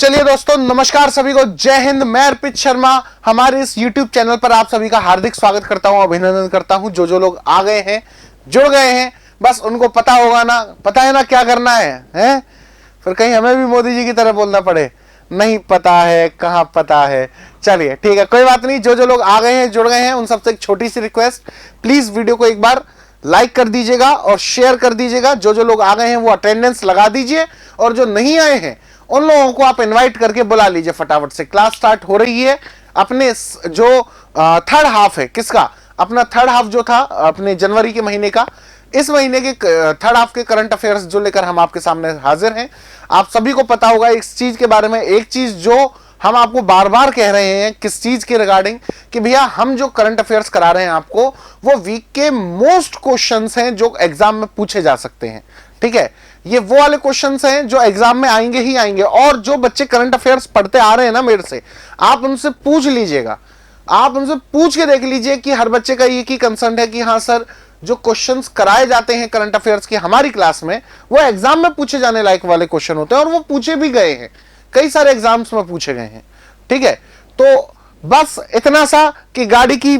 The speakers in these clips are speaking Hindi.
चलिए दोस्तों, नमस्कार सभी को, जय हिंद। मैं अर्पित शर्मा हमारे इस YouTube चैनल पर आप सभी का हार्दिक स्वागत करता हूं, अभिनंदन करता हूं। जो लोग आ गए हैं, जुड़ गए हैं, बस उनको पता होगा ना, पता है ना क्या करना है? फिर कहीं हमें भी मोदी जी की तरह बोलना पड़े, नहीं पता है, कहां पता है। चलिए ठीक है, कोई बात नहीं। जो लोग आ गए हैं, जुड़ गए हैं, उन सबसे एक छोटी सी रिक्वेस्ट, प्लीज वीडियो को एक बार लाइक कर दीजिएगा और शेयर कर दीजिएगा। जो लोग आ गए हैं वो अटेंडेंस लगा दीजिए, और जो नहीं आए हैं उन लोगों को आप इनवाइट करके बुला लीजिए फटाफट से। क्लास स्टार्ट हो रही है। अपने जो थर्ड हाफ है, किसका? अपना थर्ड हाफ जो था अपने जनवरी के महीने का, इस महीने के थर्ड हाफ के करंट अफेयर्स जो लेकर हम आपके सामने हाजिर हैं। आप सभी को पता होगा इस चीज के बारे में, एक चीज जो हम आपको बार बार कह रहे हैं, किस चीज के रिगार्डिंग, कि भैया हम जो करंट अफेयर्स करा रहे हैं आपको, वो वीक के मोस्ट क्वेश्चंस हैं जो एग्जाम में पूछे जा सकते हैं। ठीक है, ये वो वाले क्वेश्चंस हैं जो एग्जाम में आएंगे ही आएंगे। और जो बच्चे करंट अफेयर्स पढ़ते आ रहे हैं ना मेरे से, आप उनसे पूछ लीजिएगा, आप उनसे पूछ के देख लीजिए कि हर बच्चे का एक ही कंसर्न है कि हाँ सर, जो क्वेश्चंस कराए जाते हैं करंट अफेयर्स की हमारी क्लास में, वो एग्जाम में पूछे जाने लायक वाले क्वेश्चन होते हैं, और वो पूछे भी गए हैं, कई सारे एग्जाम्स में पूछे गए हैं। ठीक है, तो बस इतना सा कि गाड़ी की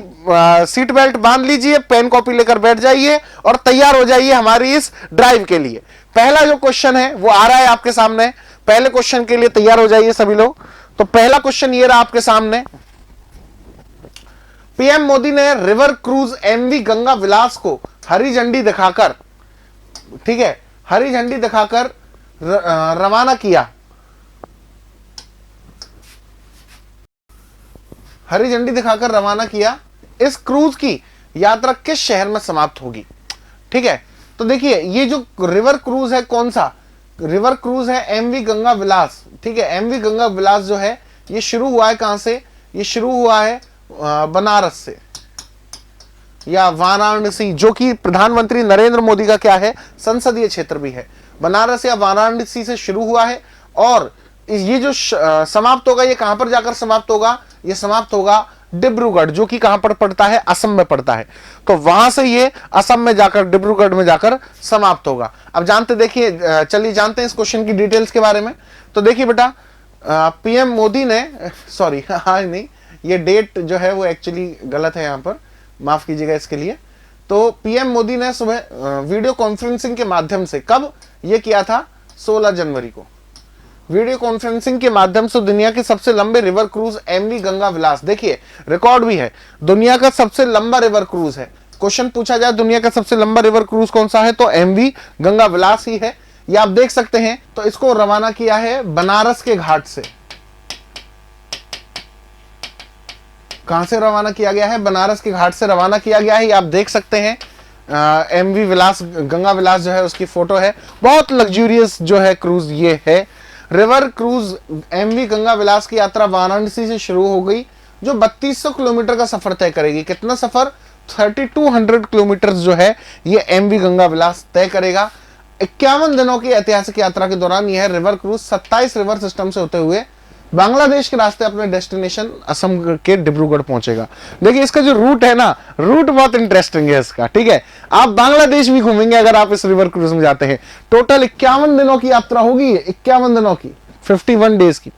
सीट बेल्ट बांध लीजिए, पेन कॉपी लेकर बैठ जाइए और तैयार हो जाइए हमारी इस ड्राइव के लिए। पहला जो क्वेश्चन है वो आ रहा है आपके सामने। पहले क्वेश्चन के लिए तैयार हो जाइए सभी लोग। तो पहला क्वेश्चन ये रहा आपके सामने। पीएम मोदी ने रिवर क्रूज एमवी गंगा विलास को हरी झंडी दिखाकर, ठीक है, हरी झंडी दिखाकर रवाना किया। हरी झंडी दिखाकर रवाना किया। इस क्रूज की यात्रा किस शहर में समाप्त होगी? ठीक है, तो देखिए ये जो रिवर क्रूज है, कौन सा रिवर क्रूज है? एमवी गंगा विलास। ठीक है, एमवी गंगा विलास जो है ये शुरू हुआ है कहां से? ये शुरू हुआ है बनारस से या वाराणसी, जो कि प्रधानमंत्री नरेंद्र मोदी का क्या है, संसदीय क्षेत्र भी है। बनारस या वाराणसी से शुरू हुआ है, और ये जो समाप्त होगा, ये कहां पर जाकर समाप्त होगा? ये समाप्त होगा डिब्रूगढ़, जो कि कहां पर पड़ता है? असम में पड़ता है। तो वहां से ये असम में जाकर, डिब्रूगढ़ में जाकर समाप्त होगा। अब जानते, देखिए चलिए जानते हैं इस क्वेश्चन की डिटेल्स के बारे में। तो देखिए बेटा, पीएम मोदी ने, सॉरी आज नहीं, ये डेट जो है वो एक्चुअली गलत है, यहां पर माफ कीजिएगा इसके लिए। तो पीएम मोदी ने सुबह वीडियो कॉन्फ्रेंसिंग के माध्यम से, कब ये किया था? 16 जनवरी को वीडियो कॉन्फ्रेंसिंग के माध्यम से दुनिया के सबसे लंबे रिवर क्रूज एमवी गंगा विलास, देखिए रिकॉर्ड भी है, दुनिया का सबसे लंबा रिवर क्रूज है। क्वेश्चन पूछा जाए दुनिया का सबसे लंबा रिवर क्रूज कौन सा है, तो एमवी गंगा विलास ही है। ये आप देख सकते हैं। तो इसको रवाना किया है बनारस के घाट से। कहां से रवाना किया गया है? बनारस के घाट से रवाना किया गया है। ये आप देख सकते हैं, एमवी विलास, गंगा विलास जो है उसकी फोटो है। बहुत लग्जूरियस जो है क्रूज ये है। रिवर क्रूज एमवी गंगा विलास की यात्रा वाराणसी से शुरू हो गई, जो 3200 किलोमीटर का सफर तय करेगी। कितना सफर? 3200 किलोमीटर जो है ये एमवी गंगा विलास तय करेगा। 51 दिनों की ऐतिहासिक यात्रा के दौरान यह रिवर क्रूज 27 रिवर सिस्टम से होते हुए बांग्लादेश के रास्ते अपने डेस्टिनेशन असम के डिब्रूगढ़ पहुंचेगा। देखिए इसका जो रूट है ना, रूट बहुत इंटरेस्टिंग है इसका। ठीक है, आप बांग्लादेश भी घूमेंगे अगर आप इस रिवर क्रूज में जाते हैं। टोटल 51 दिनों की यात्रा होगी, 51 दिनों की, 51 डेज की।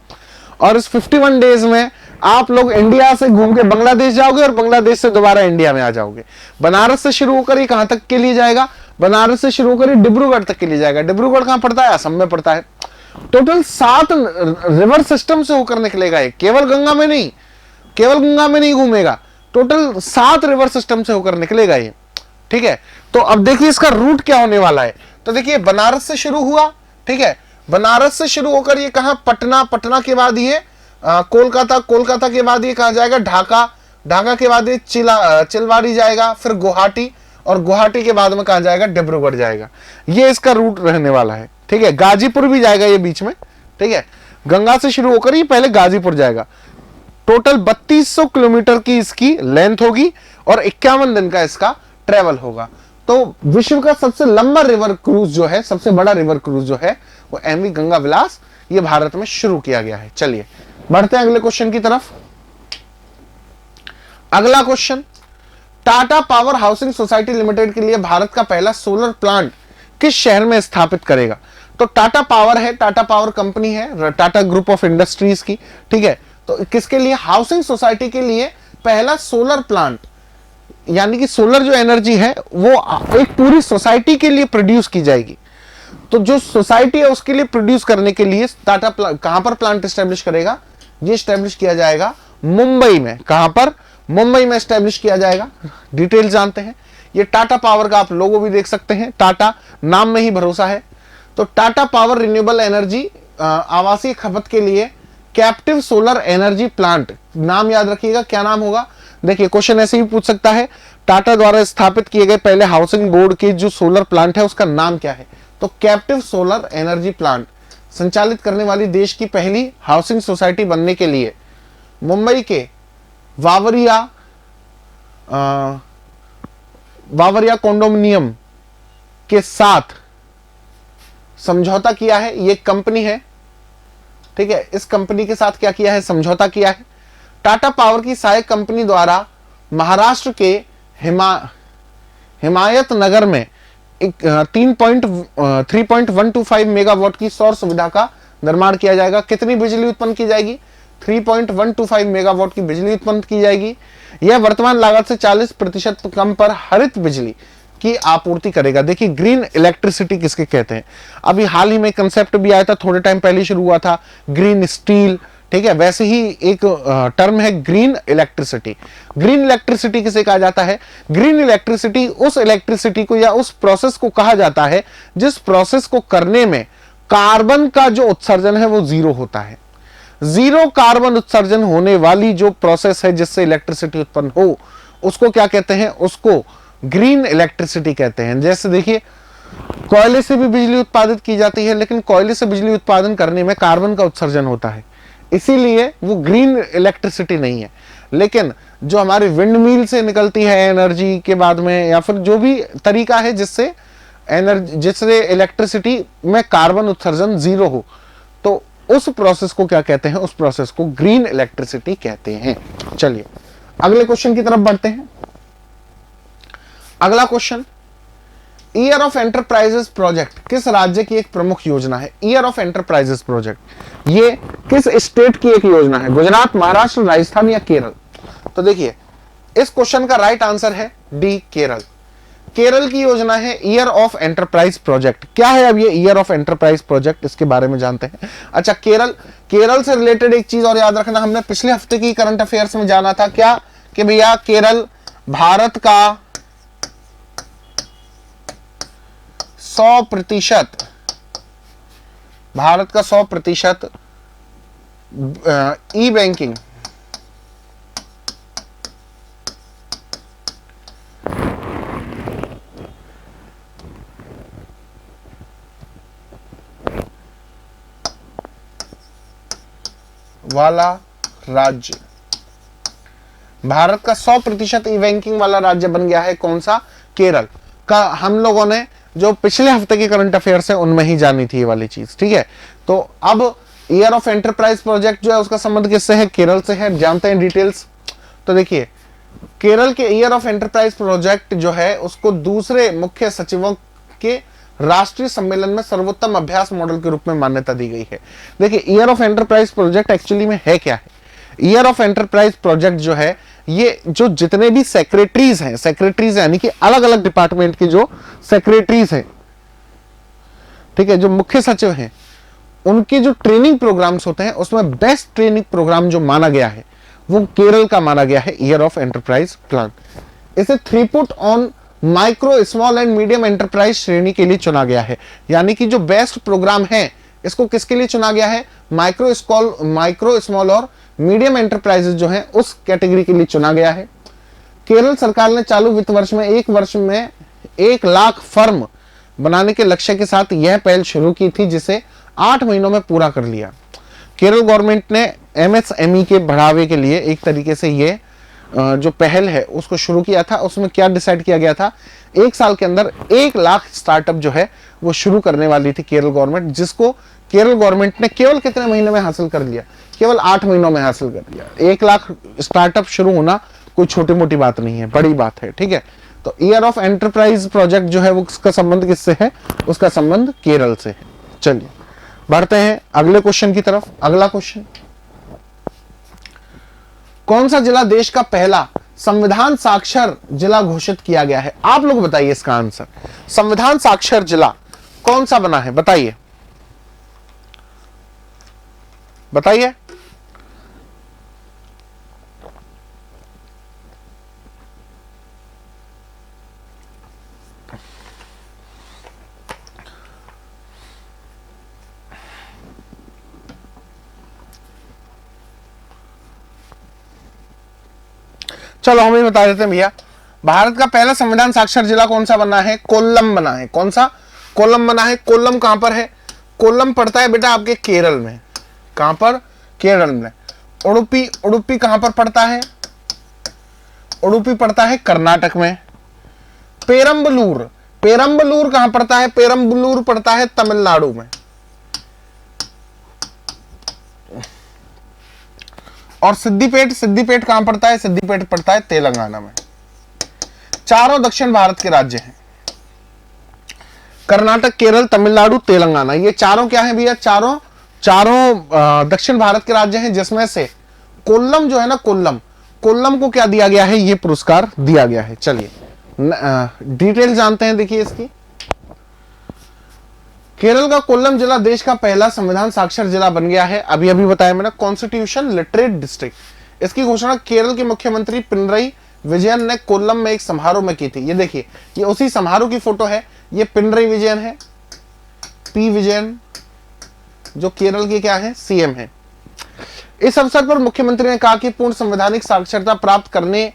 और इस 51 डेज में आप लोग इंडिया से घूम के बांग्लादेश जाओगे और बांग्लादेश से दोबारा इंडिया में आ जाओगे। बनारस से शुरू होकर ये कहां तक के लिए जाएगा? बनारस से शुरू होकर डिब्रूगढ़ तक के लिए जाएगा। डिब्रूगढ़ कहां पड़ता है? असम में पड़ता है। टोटल 7 रिवर सिस्टम से होकर निकलेगा ये, केवल गंगा में नहीं, केवल गंगा में नहीं घूमेगा, टोटल 7 रिवर सिस्टम से होकर निकलेगा ये। ठीक है, तो अब देखिए इसका रूट क्या होने वाला है। तो देखिए बनारस से शुरू हुआ, ठीक है, बनारस से शुरू होकर ये कहां? पटना, पटना के बाद ये कोलकाता, कोलकाता के बाद ये कहां जाएगा? ढाका, ढाका के बाद ये चिलवाड़ी जाएगा, फिर गुवाहाटी, और गुवाहाटी के बाद में कहां जाएगा? डिब्रूगढ़ जाएगा। ये इसका रूट रहने वाला है। ठीक है, गाजीपुर भी जाएगा ये बीच में। ठीक है, गंगा से शुरू होकर ये पहले गाजीपुर जाएगा। टोटल 3200 किलोमीटर की इसकी लेंथ होगी और 51 दिन का इसका ट्रेवल होगा। तो विश्व का सबसे लंबा रिवर क्रूज जो है, सबसे बड़ा रिवर क्रूज जो है, वो एमवी गंगा विलास, ये भारत में शुरू किया गया है। चलिए बढ़ते हैं अगले क्वेश्चन की तरफ। अगला question, Tata power housing society limited के लिए भारत का पहला सोलर प्लांट किस शहर में स्थापित करेगा? तो टाटा पावर है, टाटा पावर कंपनी है टाटा ग्रुप ऑफ इंडस्ट्रीज की, ठीक है। तो किसके लिए? हाउसिंग सोसाइटी के लिए पहला सोलर प्लांट, यानी कि सोलर जो एनर्जी है वो एक पूरी सोसाइटी के लिए प्रोड्यूस की जाएगी। तो जो सोसाइटी है उसके लिए प्रोड्यूस करने के लिए टाटा कहां पर प्लांट एस्टेब्लिश करेगा? ये एस्टेब्लिश किया जाएगा मुंबई में। कहां पर? मुंबई में एस्टेब्लिश किया जाएगा। डिटेल जानते हैं। ये टाटा पावर का आप लोगो भी देख सकते हैं, टाटा नाम में ही भरोसा है। तो टाटा पावर रिन्यूएबल एनर्जी आवासीय खपत के लिए कैप्टिव सोलर एनर्जी प्लांट, नाम याद रखिएगा। क्या नाम होगा? देखिए क्वेश्चन ऐसे भी पूछ सकता है, टाटा द्वारा स्थापित किए गए पहले हाउसिंग बोर्ड के जो सोलर प्लांट है उसका नाम क्या है? तो कैप्टिव सोलर एनर्जी प्लांट संचालित करने वाली देश की पहली हाउसिंग सोसाइटी बनने के लिए मुंबई के वावरिया कॉन्डोमिनियम के साथ समझौता किया है। ये कंपनी है, ठीक है। इस कंपनी के साथ क्या किया है? समझौता किया है। टाटा पावर की सहायक कंपनी द्वारा महाराष्ट्र के हिमायत नगर में 3.125 मेगावाट की सौर सुविधा का निर्माण किया जाएगा। कितनी बिजली उत्पन्न की जाएगी? 3.125 मेगावाट की बिजली उत्पन्न की जाएगी। यह वर्तमान लागत से 40% कम पर हरित बिजली की आपूर्ति करेगा। देखिए ग्रीन इलेक्ट्रिसिटी किसके कहते हैं? अभी हाल ही में कंसेप्ट भी आया था, थोड़े टाइम पहले शुरू हुआ था, ग्रीन स्टील, ठीक है। वैसे ही एक टर्म है ग्रीन इलेक्ट्रिसिटी। ग्रीन इलेक्ट्रिसिटी किसे कहा जाता है? ग्रीन इलेक्ट्रिसिटी उस इलेक्ट्रिसिटी को या उस प्रोसेस को कहा जाता है जिस प्रोसेस को करने में कार्बन का जो उत्सर्जन है वो जीरो होता है। जीरो कार्बन उत्सर्जन होने वाली जो प्रोसेस है जिससे इलेक्ट्रिसिटी उत्पन्न हो उसको क्या कहते हैं? उसको ग्रीन इलेक्ट्रिसिटी कहते हैं। जैसे देखिए कोयले से भी बिजली उत्पादित की जाती है, लेकिन कोयले से बिजली उत्पादन करने में कार्बन का उत्सर्जन होता है, इसीलिए वो ग्रीन इलेक्ट्रिसिटी नहीं है। लेकिन जो हमारे विंड मिल से निकलती है एनर्जी के बाद में, या फिर जो भी तरीका है जिससे इलेक्ट्रिसिटी में कार्बन उत्सर्जन जीरो हो, तो उस प्रोसेस को क्या कहते हैं? उस प्रोसेस को ग्रीन इलेक्ट्रिसिटी कहते हैं। चलिए अगले क्वेश्चन की तरफ बढ़ते हैं। अगला question, year of enterprises project किस राज्य की एक प्रमुख योजना है? ईयर ऑफ एंटरप्राइजेस प्रोजेक्ट ये किस स्टेट की एक योजना है? गुजरात, महाराष्ट्र, राजस्थान या केरल? तो देखिए इस क्वेश्चन का राइट आंसर है डी, केरल। केरल की योजना है ईयर ऑफ एंटरप्राइज प्रोजेक्ट। क्या है अब ये ईयर ऑफ एंटरप्राइज प्रोजेक्ट, इसके बारे में जानते हैं। अच्छा, केरल से रिलेटेड एक चीज और याद रखना, हमने पिछले हफ्ते की करंट अफेयर्स में जाना था क्या कि भैया केरल भारत का 100% ई बैंकिंग वाला राज्य, भारत का 100% ई बैंकिंग वाला राज्य बन गया है। कौन सा? केरल का। हम लोगों ने जो पिछले हफ्ते के करंट अफेयर्स है उनमें ही जानी थी ये वाली चीज, ठीक है। तो अब ईयर ऑफ एंटरप्राइज प्रोजेक्ट जो है उसका संबंध किससे है? केरल से है। जानते हैं डिटेल्स। तो देखिए केरल के ईयर ऑफ एंटरप्राइज प्रोजेक्ट जो है उसको दूसरे मुख्य सचिवों के राष्ट्रीय सम्मेलन में सर्वोत्तम अभ्यास मॉडल के रूप में मान्यता दी गई है। देखिए year of enterprise project actually में है क्या है? ईयर ऑफ एंटरप्राइज प्रोजेक्ट जो है ये जो जितने भी सेक्रेटरीज हैं, सेक्रेटरीज यानी कि अलग अलग डिपार्टमेंट के जो सेक्रेटरीज हैं, ठीक है, जो मुख्य सचिव हैं, उनके जो ट्रेनिंग प्रोग्राम्स होते हैं उसमें बेस्ट ट्रेनिंग प्रोग्राम जो माना गया है वो केरल का माना गया है ईयर ऑफ एंटरप्राइज प्लान। इसे throughput on micro small and medium enterprise श्रेणी के लिए चुना गया है। यानी कि जो बेस्ट प्रोग्राम है इसको किसके लिए चुना गया है? माइक्रो स्मॉल और मीडियम एंटरप्राइजेस जो हैं उस कैटेगरी के लिए चुना गया है। केरल सरकार ने चालू वित्त वर्ष में एक वर्ष में 1 लाख फर्म बनाने के लक्ष्य के साथ यह पहल शुरू की थी, जिसे 8 महीनों में पूरा कर लिया। केरल गवर्नमेंट ने एमएसएमई के बढ़ावे के लिए एक तरीके से ये जो पहल है उसको शुरू किया था। उसमें क्या डिसाइड किया गया था? 1 साल के अंदर 1 लाख स्टार्टअप जो है वो शुरू करने वाली थी केरल गवर्नमेंट, जिसको केरल गवर्नमेंट ने केवल कितने महीने में हासिल कर लिया? केवल 8 महीनों में हासिल कर लिया। 1 लाख स्टार्टअप शुरू होना कोई छोटी मोटी बात नहीं है, बड़ी बात है, ठीक है। तो ईयर ऑफ एंटरप्राइज प्रोजेक्ट जो है वो उसका संबंध किससे है? उसका संबंध केरल से है। चलिए बढ़ते हैं अगले क्वेश्चन की तरफ। अगला क्वेश्चन, कौन सा जिला देश का पहला संविधान साक्षर जिला घोषित किया गया है? आप लोग बताइए इसका आंसर। संविधान साक्षर जिला कौन सा बना है, बताइए बताइए। चलो हम ही बता देते हैं भैया। भारत का पहला संविधान साक्षर जिला कौन सा बना है? कोल्लम बना है। कौन सा? कोल्लम बना है। कोल्लम कहां पर है? कोल्लम पड़ता है बेटा आपके केरल में। कहां पर? केरल में। उडुपी, उडुपी कहां पर पड़ता है? उडुपी पड़ता है कर्नाटक में। पेरम्बलूर, पेरम्बलूर कहां पड़ता है? पेरम्बलूर पड़ता है तमिलनाडु में। और सिद्दीपेट, सिद्दीपेट कहां पड़ता है? सिद्दीपेट पड़ता है तेलंगाना में। चारों दक्षिण भारत के राज्य हैं, कर्नाटक, केरल, तमिलनाडु, तेलंगाना। ये चारों क्या हैं भैया? चारों दक्षिण भारत के राज्य हैं, जिसमें से कोल्लम जो है ना, कोल्लम, कोल्लम को क्या दिया गया है? ये पुरस्कार दिया गया है। चलिए डिटेल जानते हैं। देखिए इसकी, केरल का कोल्लम जिला देश का पहला संविधान साक्षर जिला बन गया है। अभी अभी बताया मैंने, कॉन्स्टिट्यूशन लिटरेट डिस्ट्रिक्ट। इसकी घोषणा केरल के मुख्यमंत्री पिनरई विजयन ने कोल्लम में एक समारोह में की थी। ये देखिए, ये उसी समारोह की फोटो है। ये पिनरई विजयन है, पी विजयन, जो केरल के क्या है? सीएम है। इस अवसर पर मुख्यमंत्री ने कहा कि पूर्ण संवैधानिक साक्षरता प्राप्त करने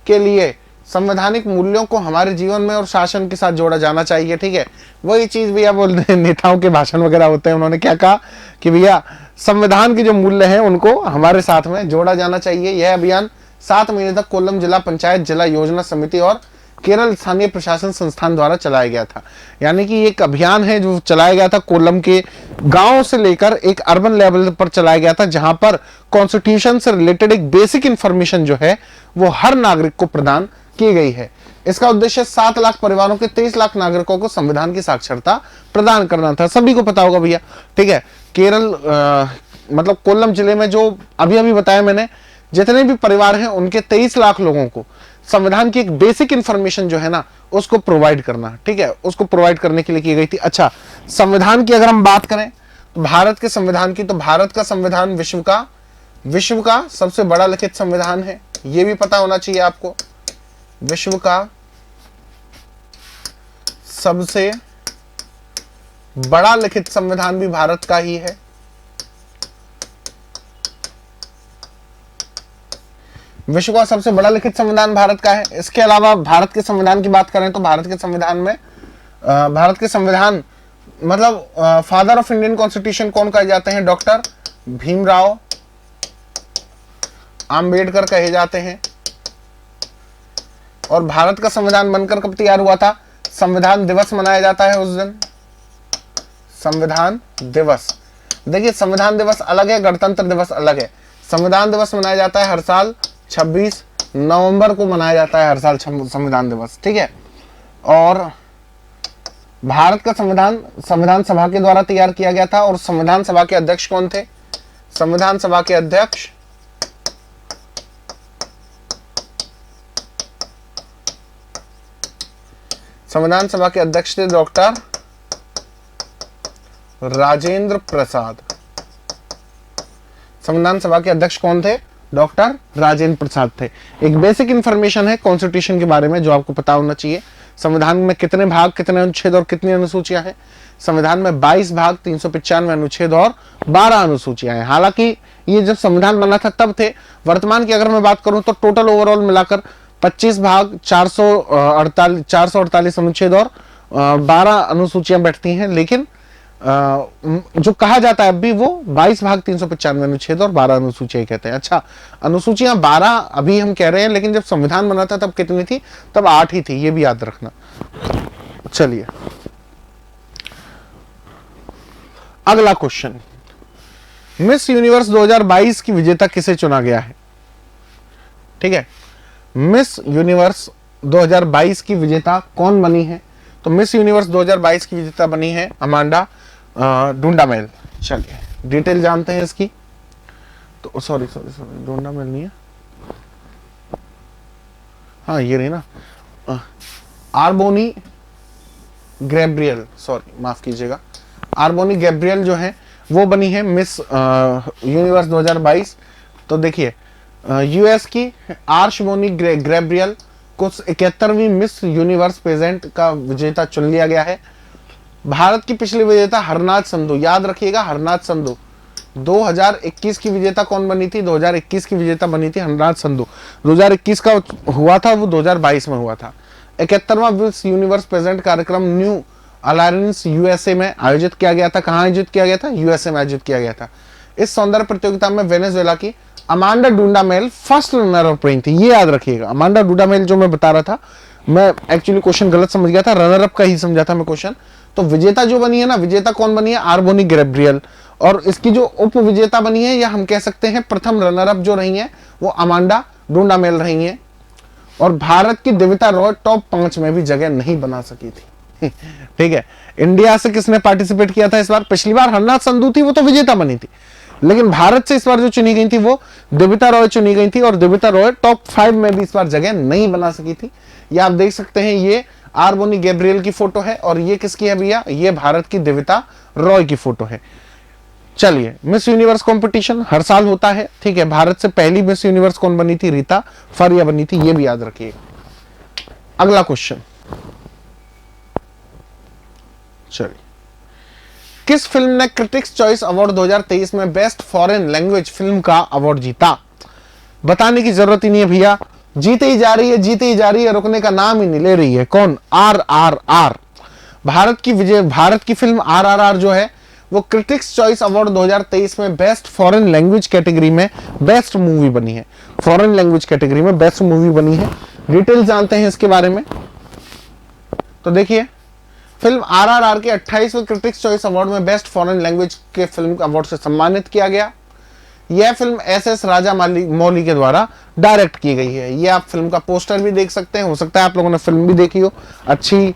के लिए संवैधानिक मूल्यों को हमारे जीवन में और शासन के साथ जोड़ा जाना चाहिए। ठीक है, वही चीज भैया वो नेताओं के भाषण वगैरह होते हैं, उन्होंने क्या कहा कि भैया संविधान के जो मूल्य हैं उनको हमारे साथ में जोड़ा जाना चाहिए। यह अभियान 7 महीने तक कोल्लम जिला पंचायत, जिला योजना समिति और केरल स्थानीय प्रशासन संस्थान द्वारा चलाया गया था। यानी कि एक अभियान है जो चलाया गया था कोल्लम के गांव से लेकर एक अर्बन लेवल पर चलाया गया था, जहां पर कॉन्स्टिट्यूशन से रिलेटेड एक बेसिक इंफॉर्मेशन जो है वो हर नागरिक को प्रदान की गई है। इसका उद्देश्य 7 लाख परिवारों के 23 लाख नागरिकों को संविधान की साक्षरता प्रदान करना था। सभी को पता होगा भैया। ठीक है, केरल मतलब कोल्लम जिले में जो अभी अभी बताया मैंने, जितने भी परिवार हैं उनके 23 लाख लोगों को संविधान की एक बेसिक इंफॉर्मेशन जो है ना उसको प्रोवाइड करना। ठीक है, उसको प्रोवाइड करने के लिए की गई थी। अच्छा, संविधान की अगर हम बात करें तो भारत के संविधान की, तो भारत का संविधान विश्व का सबसे बड़ा लिखित संविधान है। यह भी पता होना चाहिए आपको। विश्व का सबसे बड़ा लिखित संविधान भी भारत का ही है। विश्व का सबसे बड़ा लिखित संविधान भारत का है। इसके अलावा भारत के संविधान की बात करें तो भारत के संविधान मतलब फादर ऑफ इंडियन कॉन्स्टिट्यूशन कौन कहे जाते हैं? डॉक्टर भीमराव आम्बेडकर कहे जाते हैं। और भारत का संविधान बनकर कब तैयार हुआ था? संविधान दिवस मनाया जाता है उस दिन, संविधान दिवस। देखिए, संविधान दिवस अलग है, गणतंत्र दिवस अलग है। संविधान दिवस मनाया जाता है हर साल 26 नवंबर को मनाया जाता है हर साल संविधान दिवस। ठीक है, और भारत का संविधान सभा के द्वारा तैयार किया गया था। और संविधान सभा के अध्यक्ष कौन थे? संविधान सभा के अध्यक्ष थे डॉक्टर राजेंद्र प्रसाद। संविधान सभा के अध्यक्ष कौन थे? डॉक्टर राजेंद्र प्रसाद थे। एक बेसिक इंफॉर्मेशन है कॉन्स्टिट्यूशन के बारे में जो आपको पता होना चाहिए। संविधान में कितने भाग, कितने अनुच्छेद और कितनी अनुसूचियां हैं? संविधान में 22 भाग, 395 अनुच्छेद और 12 अनुसूचियां हैं। हालांकि ये जब संविधान बना था तब थे। वर्तमान की अगर मैं बात करूं तो टोटल ओवरऑल मिलाकर 25 भाग, 448 अनुच्छेद और 12 अनुसूचियां बैठती हैं। लेकिन जो कहा जाता है अब भी वो 22 भाग, 395 अनुच्छेद और 12 अनुसूचियां कहते हैं। अच्छा, अनुसूचियां 12 अभी हम कह रहे हैं, लेकिन जब संविधान बना था तब कितनी थी? तब 8 ही थी, ये भी याद रखना। चलिए अगला क्वेश्चन, मिस यूनिवर्स 2022 की विजेता किसे चुना गया है? ठीक है, मिस यूनिवर्स 2022 की विजेता कौन बनी है? तो मिस यूनिवर्स 2022 की विजेता बनी है अमांडा डुंडा महल। चलिए डिटेल जानते हैं इसकी। तो सॉरी सॉरी सॉरी, डुंडा महल नहीं है, हाँ ये रही ना, आर्बोनी गैब्रियल, सॉरी माफ कीजिएगा, आर्बोनी गैब्रियल जो है वो बनी है मिस यूनिवर्स 2022। तो देखिए यूएस की आर्शबोनी गैब्रियल को 71वीं मिस यूनिवर्स पेजेंट का विजेता चुन लिया गया है। भारत की पिछली विजेता हरनाथ संधू, याद रखिएगा हरनाथ संधू। 2021 की विजेता कौन बनी थी? 2021 की विजेता बनी थी हरनाथ संधू। 2021 का हुआ था वो 2022 में हुआ था। 71वां मिस यूनिवर्स पेजेंट कार्यक्रम न्यू अलायंस यूएसए में आयोजित किया गया था। कहां आयोजित किया गया था? यूएसए में आयोजित किया गया था। इस सौंदर्य प्रतियोगिता में वेनेजुएला की अमांडा डुंडामेल फर्स्ट रनर अप रही थी, ये याद रखिएगा। अमांडा डुंडामेल जो मैं बता रहा था, मैं एक्चुअली क्वेश्चन गलत समझ गया था, रनर अप का ही समझा था मैं क्वेश्चन। तो विजेता जो बनी है ना, विजेता कौन बनी है? आर्बोनी गैब्रियल। और इसकी जो उप विजेता बनी है, या हम कह सकते हैं प्रथम रनर अप जो रही है, वो अमांडा डुंडामेल रही है। और भारत की देविता रॉय टॉप 5 में भी जगह नहीं बना सकी थी। ठीक है, इंडिया से किसने पार्टिसिपेट किया था इस बार? पिछली बार हरनाथ संधू थी, वो तो विजेता बनी थी, लेकिन भारत से इस बार जो चुनी गई थी वो देविता रॉय चुनी गई थी। और देविता रॉय टॉप 5 में भी इस बार जगह नहीं बना सकी थी। ये आप देख सकते हैं, ये आर्बोनी गैब्रियल की फोटो है, और ये किसकी है भैया? ये भारत की देविता रॉय की फोटो है। चलिए, मिस यूनिवर्स कंपटीशन हर साल होता है, ठीक है। भारत से पहली मिस यूनिवर्स कौन बनी थी? रीता फारिया बनी थी, ये भी याद रखिएगा। अगला क्वेश्चन, चलिए, किस फिल्म ने क्रिटिक्स चॉइस अवार्ड 2023 में बेस्ट फॉरेन लैंग्वेज फिल्म का अवार्ड जीता? बताने की जरूरत ही नहीं है भैया, जीते ही जा रही है, जीते ही जा रही है, रुकने का नाम ही नहीं ले रही है। कौन? RRR। भारत की फिल्म RRR जो है वो क्रिटिक्स चॉइस अवार्ड 2023 में बेस्ट फॉरेन लैंग्वेज कैटेगरी में बेस्ट मूवी बनी है। फॉरेन लैंग्वेज कैटेगरी में बेस्ट मूवी बनी है। डिटेल जानते हैं इसके बारे में। तो देखिए, फिल्म RRR के 28वें क्रिटिक्स चॉइस अवार्ड में बेस्ट फॉरेन लैंग्वेज के फिल्म अवार्ड से सम्मानित किया गया। यह फिल्म SS राजा मौली के द्वारा डायरेक्ट की गई है। ये आप फिल्म का पोस्टर भी देख सकते हैं, हो सकता है आप लोगों ने फिल्म भी देखी हो, अच्छी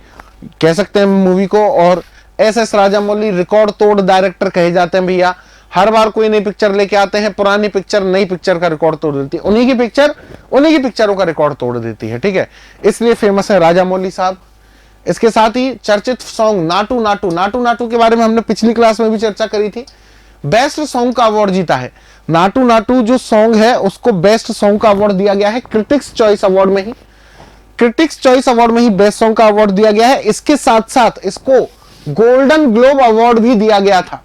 कह सकते हैं मूवी को। और SS राजा मौली रिकॉर्ड तोड़ डायरेक्टर कहे जाते हैं भैया। हर बार कोई नई पिक्चर लेके आते हैं, पुरानी पिक्चर नई पिक्चर का रिकॉर्ड तोड़ देती है, उन्हीं की पिक्चरों का रिकॉर्ड तोड़ देती है, ठीक है, इसलिए फेमस है राजा मौली साहब। इसके साथ ही चर्चित सॉन्ग नाटू नाटू, नाटू नाटू के बारे में हमने पिछली क्लास में भी चर्चा करी थी, बेस्ट सॉन्ग का अवार्ड जीता है। नाटू नाटू जो सॉन्ग है उसको बेस्ट सॉन्ग का अवार्ड दिया गया है क्रिटिक्स चॉइस अवार्ड में ही। क्रिटिक्स चॉइस अवार्ड में ही बेस्ट सॉन्ग का अवार्ड दिया गया है। इसके साथ साथ इसको गोल्डन ग्लोब अवार्ड भी दिया गया था,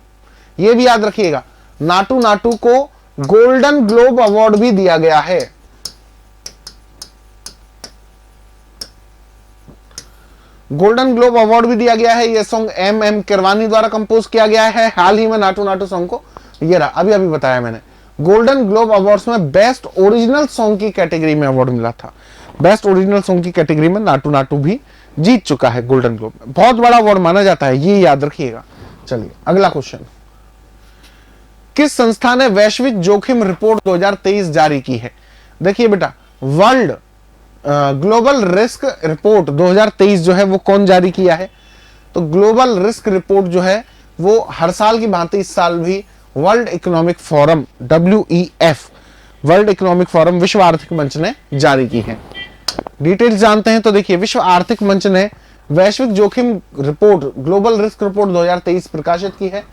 यह भी याद रखिएगा। नाटू नाटू को गोल्डन ग्लोब अवार्ड भी दिया गया है। गोल्डन ग्लोब अवार्ड भी दिया गया है। यह सॉन्ग MM किरवानी द्वारा कंपोज किया गया है। हाल ही में नाटू नाटू सॉन्ग को, ये रहा अभी अभी बताया मैंने, गोल्डन ग्लोब अवार्ड्स में बेस्ट ओरिजिनल सॉन्ग की कैटेगरी में अवार्ड मिला था। बेस्ट ओरिजिनल सॉन्ग की कैटेगरी में नाटू नाटू भी जीत चुका है गोल्डन ग्लोब। बहुत बड़ा अवार्ड माना जाता है, ये याद रखिएगा। चलिए अगला क्वेश्चन, किस संस्था ने वैश्विक जोखिम रिपोर्ट 2023 जारी की है? देखिए बेटा, वर्ल्ड ग्लोबल रिस्क रिपोर्ट 2023 जो है वो कौन जारी किया है? तो ग्लोबल रिस्क रिपोर्ट जो है वो हर साल की भांति इस साल भी world economic forum WEF, world economic forum, विश्व आर्थिक मंच ने जारी की है। डिटेल्स जानते हैं। तो देखिए, विश्व आर्थिक मंच ने वैश्विक जोखिम रिपोर्ट ग्लोबल रिस्क रिपोर्ट 2023 प्रकाशित की है।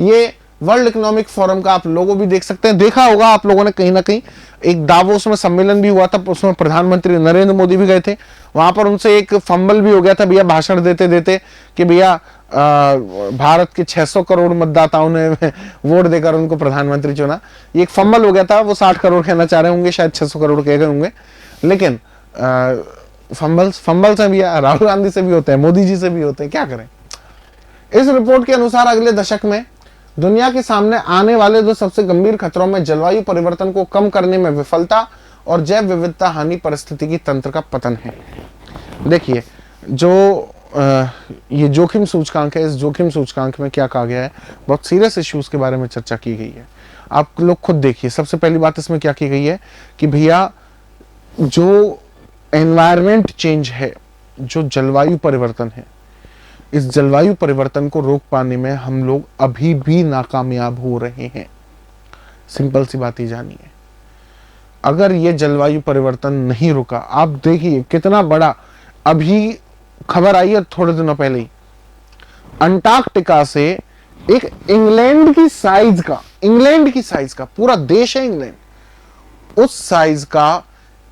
ये वर्ल्ड इकोनॉमिक फोरम का आप लोगों भी देख सकते हैं, देखा होगा आप लोगों ने कहीं ना कहीं। एक दावोस में सम्मेलन भी हुआ था, उसमें प्रधानमंत्री नरेंद्र मोदी भी गए थे। वहां पर उनसे एक फंबल भी हो गया था भैया भाषण देते देते कि भैया भारत के 600 करोड़ मतदाताओं ने वोट देकर उनको प्रधानमंत्री चुना। ये एक फंबल हो गया था, वो 60 करोड़ कहना चाह रहे होंगे, शायद 600 करोड़ कह गए होंगे। लेकिन फंबल्स हैं भैया, राहुल गांधी से भी होते हैं, मोदी जी से भी होते हैं, क्या करें। इस रिपोर्ट के अनुसार अगले दशक में दुनिया के सामने आने वाले 2 सबसे गंभीर खतरों में जलवायु परिवर्तन को कम करने में विफलता और जैव विविधता हानि पारिस्थितिकी तंत्र का पतन है। देखिए, जो ये जोखिम सूचकांक है, इस जोखिम सूचकांक में क्या कहा गया है, बहुत सीरियस इश्यूज के बारे में चर्चा की गई है। आप लोग खुद देखिए, सबसे पहली बात इसमें क्या की गई है कि भैया जो एनवायरमेंट चेंज है, जो जलवायु परिवर्तन है, इस जलवायु परिवर्तन को रोक पाने में हम लोग अभी भी नाकामयाब हो रहे हैं। सिंपल सी बात ही जानिए, अगर ये जलवायु परिवर्तन नहीं रुका, आप देखिए कितना बड़ा, अभी खबर आई है थोड़े दिनों पहले ही, अंटार्कटिका से एक इंग्लैंड की साइज का पूरा देश है इंग्लैंड, उस साइज का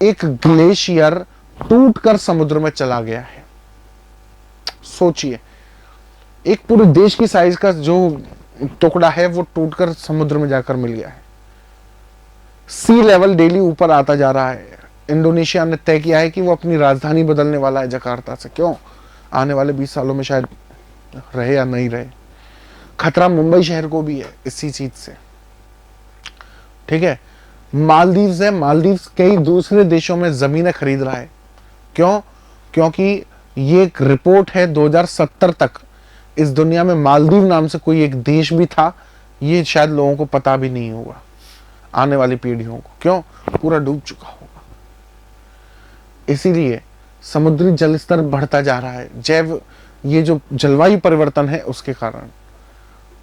एक ग्लेशियर टूटकर समुद्र में चला गया है। सोचिए, एक पूरे देश की साइज का जो टुकड़ा है वो टूटकर समुद्र में जाकर मिल गया है। सी लेवल डेली ऊपर आता जा रहा है। इंडोनेशिया ने तय किया है कि वो अपनी राजधानी बदलने वाला है जकार्ता से। क्यों? आने वाले 20 सालों में शायद रहे या नहीं रहे। खतरा मुंबई शहर को भी है इसी चीज से। ठीक है, मालदीव्स है, मालदीव्स कई दूसरे देशों में जमीनें खरीद रहा है। क्यों? क्योंकि ये एक रिपोर्ट है 2070 तक इस दुनिया में मालदीव नाम से कोई एक देश भी था, ये शायद लोगों को पता भी नहीं होगा, आने वाली पीढ़ियों को। क्यों? पूरा डूब चुका होगा। इसीलिए समुद्री जल स्तर बढ़ता जा रहा है, ये जो जलवायु परिवर्तन है उसके कारण।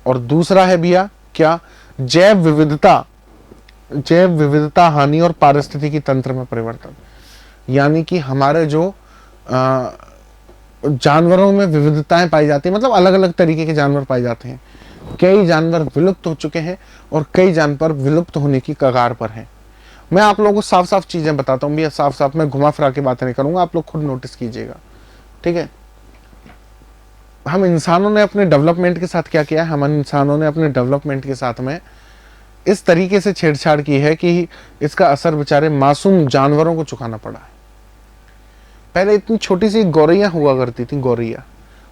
और दूसरा है भैया क्या? जैव विविधता हानि और पारिस्थितिकी तंत्र में परिवर्तन। यानी कि हमारे जो जानवरों में विविधताएं पाई जाती है, मतलब अलग अलग तरीके के जानवर पाए जाते हैं। कई जानवर विलुप्त हो चुके हैं और कई जानवर विलुप्त होने की कगार पर हैं। मैं आप लोगों को साफ साफ चीजें बताता हूँ भैया, साफ साफ, मैं घुमा फिरा के बातें नहीं करूंगा, आप लोग खुद नोटिस कीजिएगा। ठीक है, हम इंसानों ने अपने डेवलपमेंट के साथ क्या किया है? हम इंसानों ने अपने डेवलपमेंट के साथ में इस तरीके से छेड़छाड़ की है कि इसका असर बेचारे मासूम जानवरों को चुकाना पड़ा है। पहले इतनी छोटी सी गौरैया हुआ करती थी, गौरैया,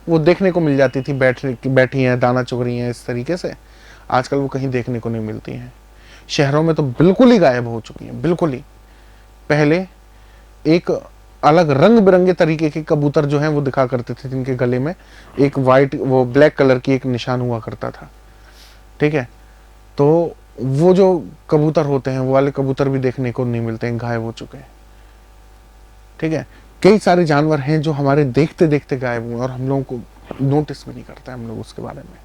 वो देखने को मिल जाती थी, बैठी हैं, दाना चुग रही हैं, इस तरीके से। आजकल वो कहीं देखने को नहीं मिलती हैं। शहरों में तो बिल्कुल ही गायब हो चुकी हैं, बिल्कुल ही। पहले एक अलग रंग बिरंगे तरीके के कबूतर जो हैं वो दिखा करते थे, जिनके गले में एक ब्लैक कलर की एक निशान हुआ करता था। ठीक है, तो वो जो कबूतर होते हैं, वो वाले कबूतर भी देखने को नहीं मिलते हैं, गायब हो चुके हैं। ठीक है, कई सारे जानवर हैं जो हमारे देखते देखते गायब हुए और हम लोगों को नोटिस भी नहीं करते हम लोग उसके बारे में।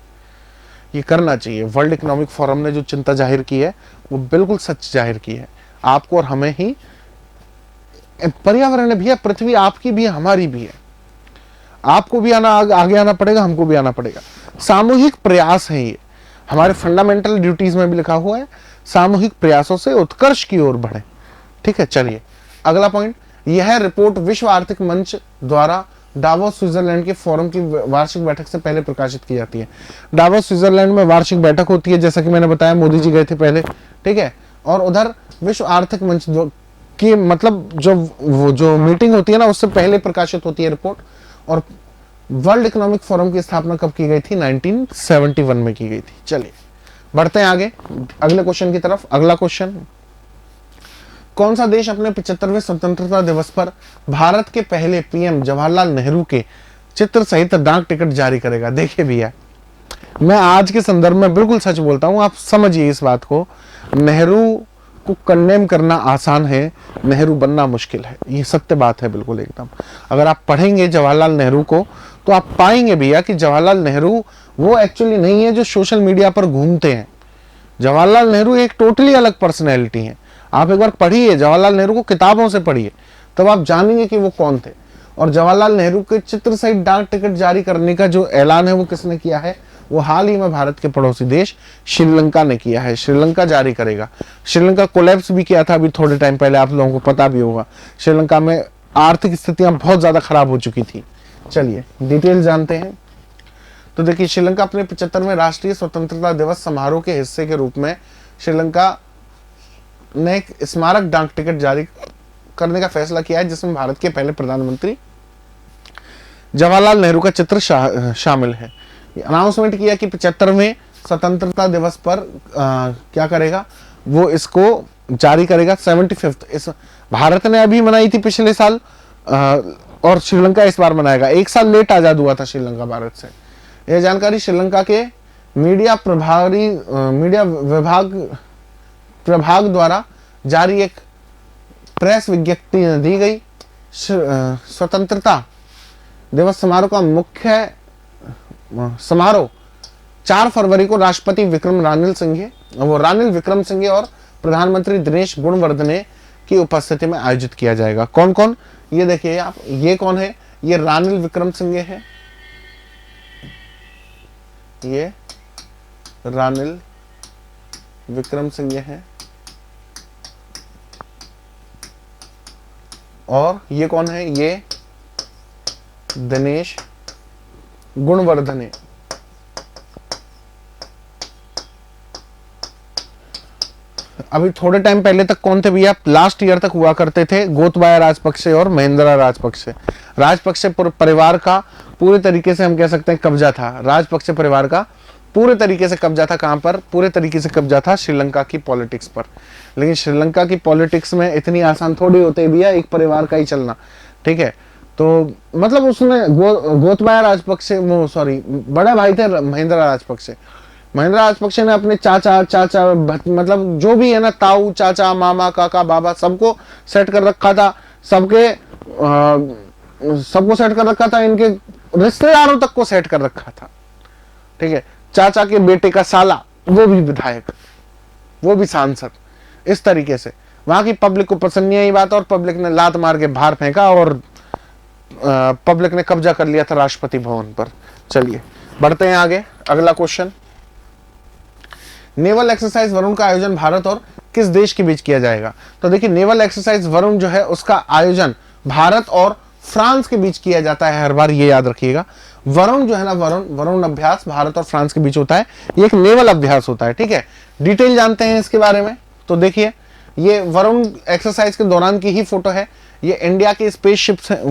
ये करना चाहिए। वर्ल्ड इकोनॉमिक फोरम ने जो चिंता जाहिर की है वो बिल्कुल सच जाहिर की है। आपको और हमें ही, पर्यावरण भी है, पृथ्वी आपकी भी है, हमारी भी है। आपको भी आगे आना पड़ेगा, हमको भी आना पड़ेगा। सामूहिक प्रयास है ये, हमारे फंडामेंटल ड्यूटीज में भी लिखा हुआ है, सामूहिक प्रयासों से उत्कर्ष की ओर बढ़े। ठीक है, चलिए अगला पॉइंट। यह रिपोर्ट विश्व आर्थिक मंच द्वारा डावोस स्विट्जरलैंड के फोरम की वार्षिक बैठक से पहले प्रकाशित की जाती है। डावोस स्विट्जरलैंड में वार्षिक बैठक होती है, जैसा कि मैंने बताया, मोदी जी गए थे पहले। ठीक है, और उधर विश्व आर्थिक मंच की, मतलब जो मीटिंग होती है ना, उससे पहले प्रकाशित होती है रिपोर्ट। और वर्ल्ड इकोनॉमिक फोरम की स्थापना कब की गई थी? 1971 में की गई थी। चलिए बढ़ते हैं आगे अगले क्वेश्चन की तरफ। अगला क्वेश्चन, कौन सा देश अपने 75वें स्वतंत्रता दिवस पर भारत के पहले पीएम जवाहरलाल नेहरू के चित्र सहित डाक टिकट जारी करेगा? देखिए भैया, मैं आज के संदर्भ में बिल्कुल सच बोलता हूं, आप समझिए इस बात को। नेहरू को कंडेम करना आसान है, नेहरू बनना मुश्किल है, ये सत्य बात है बिल्कुल एकदम। अगर आप पढ़ेंगे जवाहरलाल नेहरू को तो आप पाएंगे भैया कि जवाहरलाल नेहरू वो एक्चुअली नहीं है जो सोशल मीडिया पर घूमते हैं। जवाहरलाल नेहरू एक टोटली अलग पर्सनैलिटी है। आप एक बार पढ़िए जवाहरलाल नेहरू को, किताबों से पढ़िए, तब आप जानेंगे कि वो कौन थे। और जवाहरलाल नेहरू के चित्र सहित डाक टिकट जारी करने का जो ऐलान है वो किसने किया है? वो हाल ही में भारत के पड़ोसी देश श्रीलंका ने किया है। श्रीलंका जारी करेगा। श्रीलंका कोलैप्स भी किया था अभी थोड़े टाइम पहले, आप लोगों को पता भी होगा। श्रीलंका में आर्थिक स्थितियां बहुत ज्यादा खराब हो चुकी थी। चलिए डिटेल जानते हैं। तो देखिए, श्रीलंका अपने 75वें राष्ट्रीय स्वतंत्रता दिवस समारोह के हिस्से के रूप में श्रीलंका ने एक स्मारक डाक टिकट जारी करने का फैसला किया है, जिसमें भारत के पहले प्रधानमंत्री जवाहरलाल नेहरू का चित्र शामिल है। अनाउंसमेंट किया कि 75वें स्वतंत्रता दिवस पर क्या करेगा, वो इसको जारी करेगा। 75th इस भारत ने अभी मनाई थी पिछले साल, और श्रीलंका इस बार मनाएगा। एक साल लेट आजाद हुआ था श्रीलंका भारत से। यह जानकारी श्रीलंका के मीडिया विभाग द्वारा जारी एक प्रेस विज्ञप्ति में दी गई। स्वतंत्रता दिवस समारोह का मुख्य समारोह 4 फरवरी को राष्ट्रपति रानिल विक्रमसिंघे और प्रधानमंत्री दिनेश गुणवर्धने की उपस्थिति में आयोजित किया जाएगा। कौन कौन, ये देखिए आप, ये कौन है, ये रानिल विक्रमसिंघे है, ये रानिल विक्रमसिंघे है, और ये कौन है, ये दिनेश गुणवर्धने। अभी थोड़े टाइम पहले तक कौन थे भैया, लास्ट ईयर तक हुआ करते थे गोतबाया राजपक्षे और महिंद्रा राजपक्षे। राजपक्षे परिवार का पूरे तरीके से हम कह सकते हैं कब्जा था, राजपक्षे परिवार का पूरे तरीके से कब्जा था। कहां पर पूरे तरीके से कब्जा था? श्रीलंका की पॉलिटिक्स पर। लेकिन श्रीलंका की पॉलिटिक्स में इतनी आसान थोड़ी होते भैया एक परिवार का ही चलना, ठीक है। तो मतलब उसने गोतबाया राजपक्षे, सॉरी बड़ा भाई थे महिंद्रा राजपक्षे। महिंद्रा राजपक्षे ने अपने चाचा मतलब जो भी है ना, ताऊ, चाचा, मामा, काका, बाबा, सबको सेट कर रखा था, सबको सेट कर रखा था, इनके रिश्तेदारों तक को सेट कर रखा था, ठीक है। चाचा के बेटे का साला, वो भी विधायक, वो भी सांसद। इस तरीके से वहां की पब्लिक को पसंद नहीं आई बात, और पब्लिक ने लात मार के बाहर फेंका, और पब्लिक ने कब्जा कर लिया था राष्ट्रपति भवन पर। चलिए बढ़ते हैं आगे, अगला क्वेश्चन। नेवल एक्सरसाइज वरुण का आयोजन भारत और किस देश के बीच किया जाएगा? तो देखिए, नेवल एक्सरसाइज वरुण जो है उसका आयोजन भारत और फ्रांस के बीच किया जाता है हर बार, ये याद रखिएगा। वरुण जो है ना, वरुण अभ्यास भारत और फ्रांस के बीच होता है, ये एक नेवल अभ्यास होता है, ठीक है। डिटेल जानते हैं इसके बारे में, तो देखिए ये वरुण एक्सरसाइज के दौरान की ही फोटो है। ये इंडिया के स्पेसशिप्स हैं,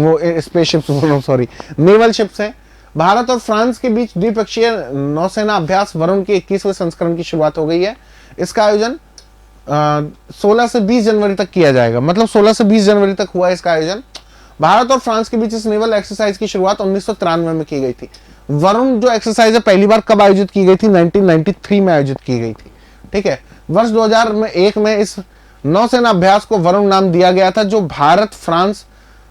नेवल शिप्स हैं। भारत और फ्रांस के बीच द्विपक्षीय नौसेना अभ्यास वरुण के 21वें संस्करण की शुरुआत हो गई है। इसका आयोजन 16 से 20 जनवरी तक किया जाएगा, मतलब 16 से 20 जनवरी तक हुआ इसका आयोजन। भारत और फ्रांस के बीच इस नेवल एक्सरसाइज की शुरुआत 1993 में की गई थी। वरुण जो एक्सरसाइज है पहली बार कब आयोजित की गई थी? 1993 में आयोजित की गई थी, ठीक है। वर्ष 2001 में इस नौसेना अभ्यास को वरुण नाम दिया गया था, जो भारत फ्रांस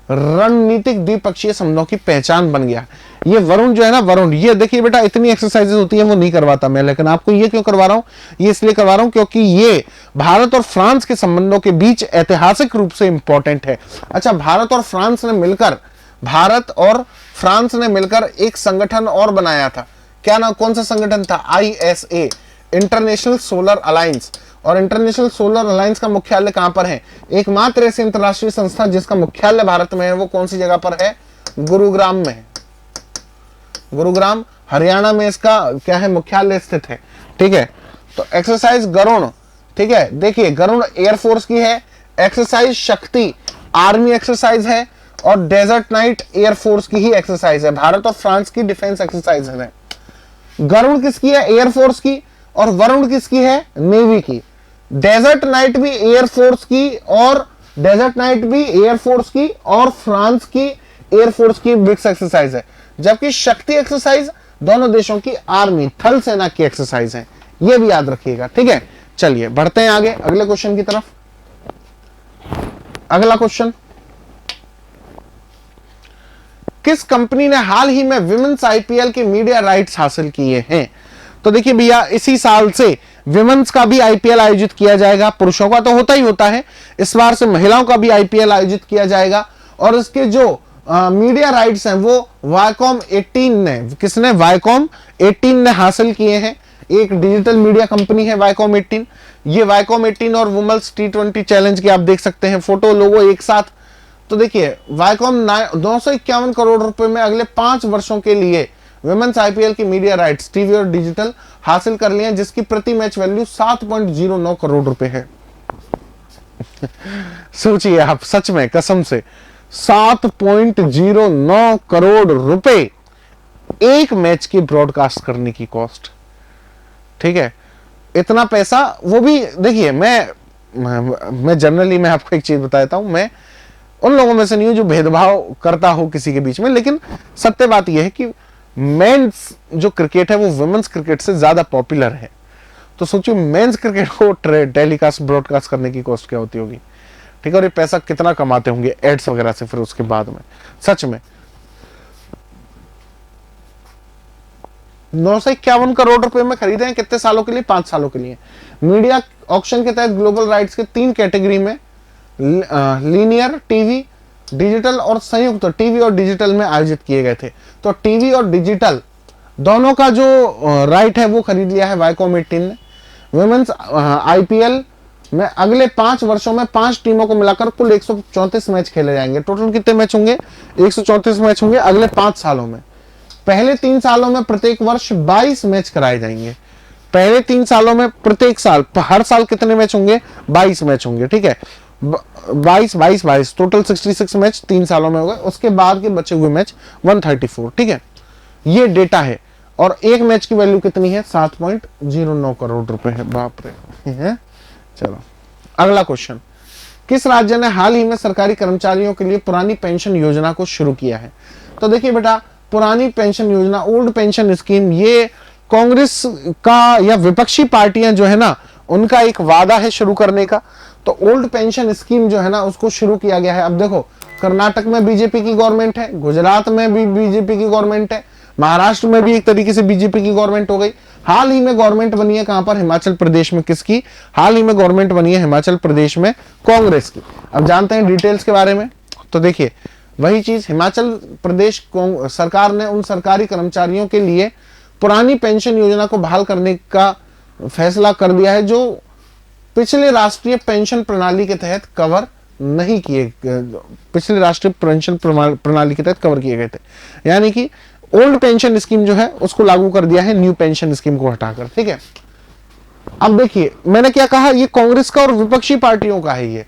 रणनीतिक द्विपक्षीय संबंधों की पहचान बन गया। ये वरुण जो है ना, वरुण, ये देखिए बेटा, इतनी एक्सरसाइजेज होती है वो नहीं करवाता मैं, लेकिन आपको ये क्यों करवा रहा हूं? ये इसलिए करवा रहा हूं क्योंकि ये भारत और फ्रांस के संबंधों के बीच ऐतिहासिक रूप से इंपॉर्टेंट है। अच्छा, भारत और फ्रांस ने मिलकर एक संगठन और बनाया था। क्या नाम, कौन सा संगठन था? ISA, international solar alliance. और इंटरनेशनल सोलर अलायंस का मुख्यालय कहां पर है? एकमात्र ऐसी अंतरराष्ट्रीय संस्था जिसका मुख्यालय भारत में है, वो कौन सी जगह पर है? गुरुग्राम में है। गुरुग्राम हरियाणा में इसका क्या है, मुख्यालय स्थित है, ठीक है। तो एक्सरसाइज गरुण, ठीक है, देखिए गरुण एयरफोर्स की है, एक्सरसाइज शक्ति आर्मी एक्सरसाइज है, और डेजर्ट नाइट एयरफोर्स की ही एक्सरसाइज है। भारत और फ्रांस की डिफेंस एक्सरसाइज है। गरुण किसकी है? एयरफोर्स की। और वरुण किसकी है? नेवी की। डेजर्ट नाइट भी एयरफोर्स की, और डेजर्ट नाइट भी एयरफोर्स की और फ्रांस की एयरफोर्स की मिक्स एक्सरसाइज है। जबकि शक्ति एक्सरसाइज दोनों देशों की आर्मी, थल सेना की एक्सरसाइज है, यह भी याद रखिएगा, ठीक है। चलिए बढ़ते हैं आगे अगले क्वेश्चन की तरफ। अगला क्वेश्चन, किस कंपनी ने हाल ही में विमेंस IPL के मीडिया राइट्स हासिल किए हैं? तो देखिए भैया, इसी साल से विमेंस का भी IPL आयोजित किया जाएगा। पुरुषों का तो होता ही होता है, इस बार से महिलाओं का भी IPL आयोजित किया जाएगा। और इसके जो मीडिया राइट्स हैं वो वायकॉम 18 ने, किसने? वायकॉम 18 ने हासिल किए हैं। एक डिजिटल मीडिया कंपनी है वायकॉम 18। ये वायकॉम 18 और वुमेन्स T20 चैलेंज की आप देख सकते हैं फोटो, लोगो एक साथ। तो देखिए वायकॉम 951 करोड़ रुपए में अगले 5 वर्षों के लिए विमेंस IPL की मीडिया राइट्स टीवी और डिजिटल हासिल कर लिए हैं, जिसकी प्रति मैच वैल्यू 7.09 करोड़ रुपए है। सोचिए आप, सच में कसम से 7.09 करोड़ रुपए एक मैच की ब्रॉडकास्ट करने की कॉस्ट, ठीक है। इतना पैसा, वो भी देखिए, मैं जनरली मैं आपको एक चीज बताता हूं, मैं उन लोगों में से नहीं हूं जो भेदभाव करता हो किसी के बीच में, लेकिन सत्य बात यह है कि मेंस जो क्रिकेट है वो वुमेन्स क्रिकेट से ज्यादा पॉपुलर है। तो सोचिए मेंस क्रिकेट को टेलीकास्ट ब्रॉडकास्ट करने की कॉस्ट क्या होती होगी, ठीक है। और ये पैसा कितना कमाते होंगे एड्स वगैरह से फिर उसके बाद में, सच में। 951 करोड़ रुपए में खरीदे हैं। कितने सालों के लिए? 5 सालों के लिए। मीडिया ऑक्शन के तहत ग्लोबल राइट्स के 3 कैटेगरी में लीनियर टीवी, डिजिटल और संयुक्त टीवी और डिजिटल में आयोजित किए गए थे। तो टीवी और डिजिटल दोनों का जो राइट है वो खरीद लिया है वाइकॉम 18 ने। वुमेन्स आईपीएल में अगले 5 वर्षों में 5 टीमों को मिलाकर कुल 134 मैच खेले जाएंगे। टोटल कितने मैच होंगे? 134 मैच होंगे अगले 5 सालों में। पहले 3 सालों में प्रत्येक वर्ष 22 मैच कराए जाएंगे। पहले 3 सालों में प्रत्येक साल, हर साल कितने मैच होंगे? 22 मैच होंगे। ठीक है, 22 टोटल 66 मैच 3 सालों में हो गए। उसके बाद के बचे हुए मैच 134। ठीक है, ये डेटा है। और एक मैच की वैल्यू कितनी है? 7.09 करोड़ रुपए है। बाप रे है। चलो अगला क्वेश्चन, किस राज्य ने हाल ही में सरकारी कर्मचारियों के लिए पुरानी पेंशन योजना को शुरू किया है? तो देखिए बेटा, पुरानी पेंशन योजना, ओल्ड पेंशन स्कीम, ये कांग्रेस का या विपक्षी पार्टियां जो है ना, उनका एक वादा है शुरू करने का। तो ओल्ड पेंशन स्कीम जो है ना, उसको शुरू किया गया है। अब देखो, कर्नाटक में बीजेपी की गवर्नमेंट है, गुजरात में भी बीजेपी की गवर्नमेंट है, महाराष्ट्र में भी एक तरीके से बीजेपी की गवर्नमेंट हो गई। हाल ही में गवर्नमेंट बनी है कहां पर? हिमाचल प्रदेश में। किसकी? हाल ही में गवर्नमेंट बनी है हिमाचल प्रदेश में, कांग्रेस की। अब जानते हैं डिटेल्स के बारे में। तो देखिए, वही चीज, हिमाचल प्रदेश सरकार ने उन सरकारी कर्मचारियों के लिए पुरानी पेंशन योजना को बहाल करने का फैसला कर दिया है जो पिछले राष्ट्रीय पेंशन प्रणाली के तहत कवर नहीं किए, पिछले राष्ट्रीय पेंशन प्रणाली के तहत कवर किए गए थे। यानी कि ओल्ड पेंशन स्कीम जो है उसको लागू कर दिया है न्यू पेंशन स्कीम को हटाकर। ठीक है, अब देखिए मैंने क्या कहा, ये कांग्रेस का और विपक्षी पार्टियों का है। ये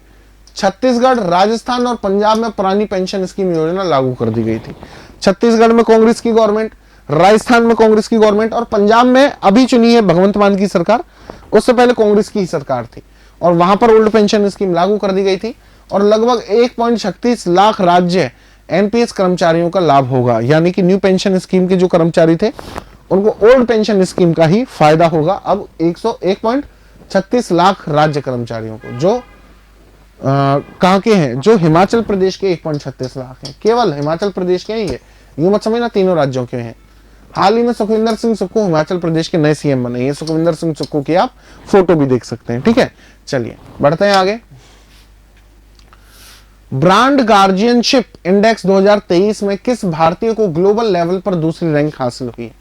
छत्तीसगढ़, राजस्थान और पंजाब में पुरानी पेंशन स्कीम योजना लागू कर दी गई थी। छत्तीसगढ़ में कांग्रेस की गवर्नमेंट, राजस्थान में कांग्रेस की गवर्नमेंट और पंजाब में अभी चुनी है भगवंत मान की सरकार, उससे पहले कांग्रेस की ही सरकार थी। और वहां पर ओल्ड पेंशन स्कीम लागू कर दी गई थी और लगभग 1.36 लाख राज्य एनपीएस कर्मचारियों का लाभ होगा। यानी कि न्यू पेंशन स्कीम के जो कर्मचारी थे उनको ओल्ड पेंशन स्कीम का ही फायदा होगा। अब 1.36 लाख राज्य कर्मचारियों को, जो कहां के हैं? जो हिमाचल प्रदेश के 1.36 लाख हैं, केवल हिमाचल प्रदेश के ही है, यूं मत समझना तीनों राज्यों के हैं। हाल ही में सुखविंदर सिंह सुक्खू हिमाचल प्रदेश के नए सीएम बने हैं। सुखविंदर सिंह सुक्खू की आप फोटो भी देख सकते हैं। ठीक है, चलिए बढ़ते हैं आगे। ब्रांड गार्जियनशिप इंडेक्स 2023 में किस भारतीय को ग्लोबल लेवल पर दूसरी रैंक हासिल हुई है?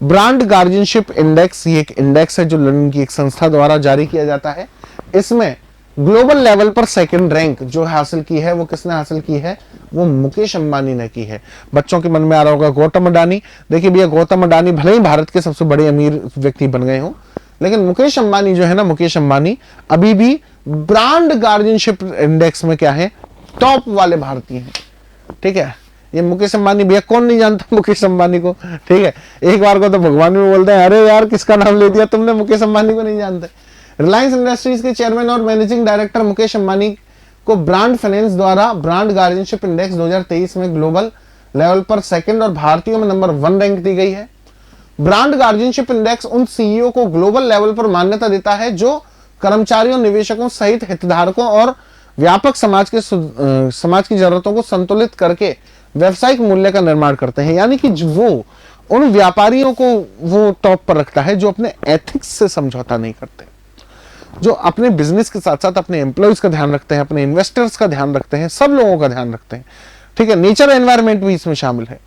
ब्रांड गार्जियनशिप इंडेक्स, ये एक इंडेक्स है जो लंदन की एक संस्था द्वारा जारी किया जाता है। इसमें ग्लोबल लेवल पर सेकंड रैंक जो हासिल की है वो किसने हासिल की है? वो मुकेश अंबानी ने की है। बच्चों के मन में आ रहा होगा गौतम अडानी। देखिए भैया, गौतम अडानी भले ही भारत के सबसे बड़े अमीर व्यक्ति बन गए हों, लेकिन मुकेश अंबानी जो है ना, मुकेश अंबानी अभी भी ब्रांड गार्जियनशिप इंडेक्स में क्या है? टॉप वाले भारतीय हैं। ठीक है, ये मुकेश अंबानी, भैया कौन नहीं जानता मुकेश अंबानी को? ठीक है, एक बार को तो भगवान भी बोलते हैं, अरे यार किसका नाम ले दिया तुमने, मुकेश अंबानी को नहीं जानते। रिलायंस इंडस्ट्रीज के चेयरमैन और मैनेजिंग डायरेक्टर मुकेश अंबानी को ब्रांड फाइनेंस द्वारा ब्रांड गार्जियनशिप इंडेक्स 2023 में ग्लोबल लेवल पर सेकंड और भारतीयों में नंबर 1 रैंक दी गई है। ब्रांड गार्जियनशिप इंडेक्स उन सीईओ को ग्लोबल लेवल पर मान्यता देता है जो कर्मचारियों, निवेशकों सहित हितधारकों और व्यापक समाज की जरूरतों को संतुलित करके व्यवसायिक मूल्य का निर्माण करते हैं। यानी कि वो उन व्यापारियों को वो टॉप पर रखता है जो अपने एथिक्स से समझौता नहीं करते, जो अपने बिजनेस के साथ साथ अपने एम्प्लॉयज का ध्यान रखते हैं, अपने इन्वेस्टर्स का ध्यान रखते हैं, सब लोगों का ध्यान रखते हैं। ठीक है, नेचर एनवायरनमेंट भी इसमें शामिल है।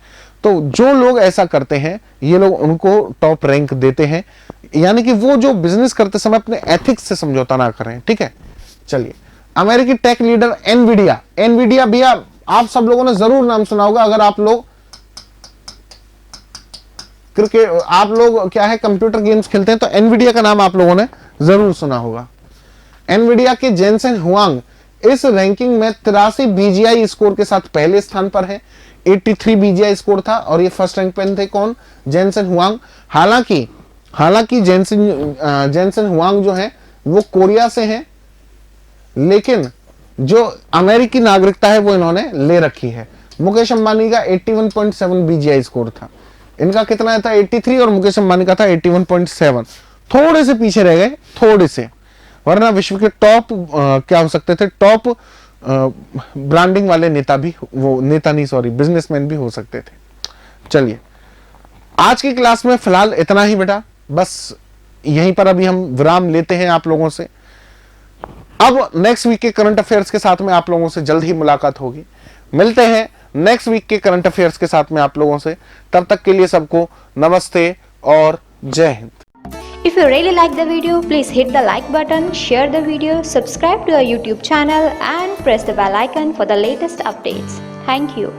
तो जो लोग ऐसा करते हैं, ये लोग उनको टॉप रैंक देते हैं। यानी कि वो जो बिजनेस करते समय अपने एथिक्स से समझौता ना करें। ठीक है, चलिए, अमेरिकी टेक लीडर एनवीडिया, एनवीडिया भैया आप सब लोगों ने जरूर नाम सुना होगा। अगर आप लोग क्या है कंप्यूटर गेम्स खेलते हैं तो एनवीडिया का नाम आप लोगों ने जरूर सुना होगा। एनवीडिया के जेनसेन हुआंग इस रैंकिंग में 83 बीजीआई स्कोर के साथ पहले स्थान पर है। 83 बीजीआई स्कोर था और ये फर्स्ट रैंक पे थे। कौन? Jensen Huang. हालांकि जेनसेन हुआंग जो है वो कोरिया से हैं, लेकिन जो अमेरिकी नागरिकता है वो इन्होंने ले रखी है। मुकेश अंबानी का 81.7 बीजीआई स्कोर था, इनका कितना था? 83 और मुकेश अंबानी का था 81.7। थोड़े से पीछे रह गए, थोड़े से, वरना विश्व के टॉप क्या हो सकते थे? टॉप ब्रांडिंग वाले नेता भी, वो नेता नहीं सॉरी बिजनेसमैन भी हो सकते थे। चलिए आज की क्लास में फिलहाल इतना ही बेटा, बस यहीं पर अभी हम विराम लेते हैं आप लोगों से। अब नेक्स्ट वीक के करंट अफेयर्स के साथ में आप लोगों से जल्द ही मुलाकात होगी। मिलते हैं नेक्स्ट वीक के करंट अफेयर्स के साथ में आप लोगों से। तब तक के लिए सबको नमस्ते और जय Hind. If you really like the video, please hit the like button, share the video, subscribe to our YouTube channel and press the bell icon for the latest updates. Thank you.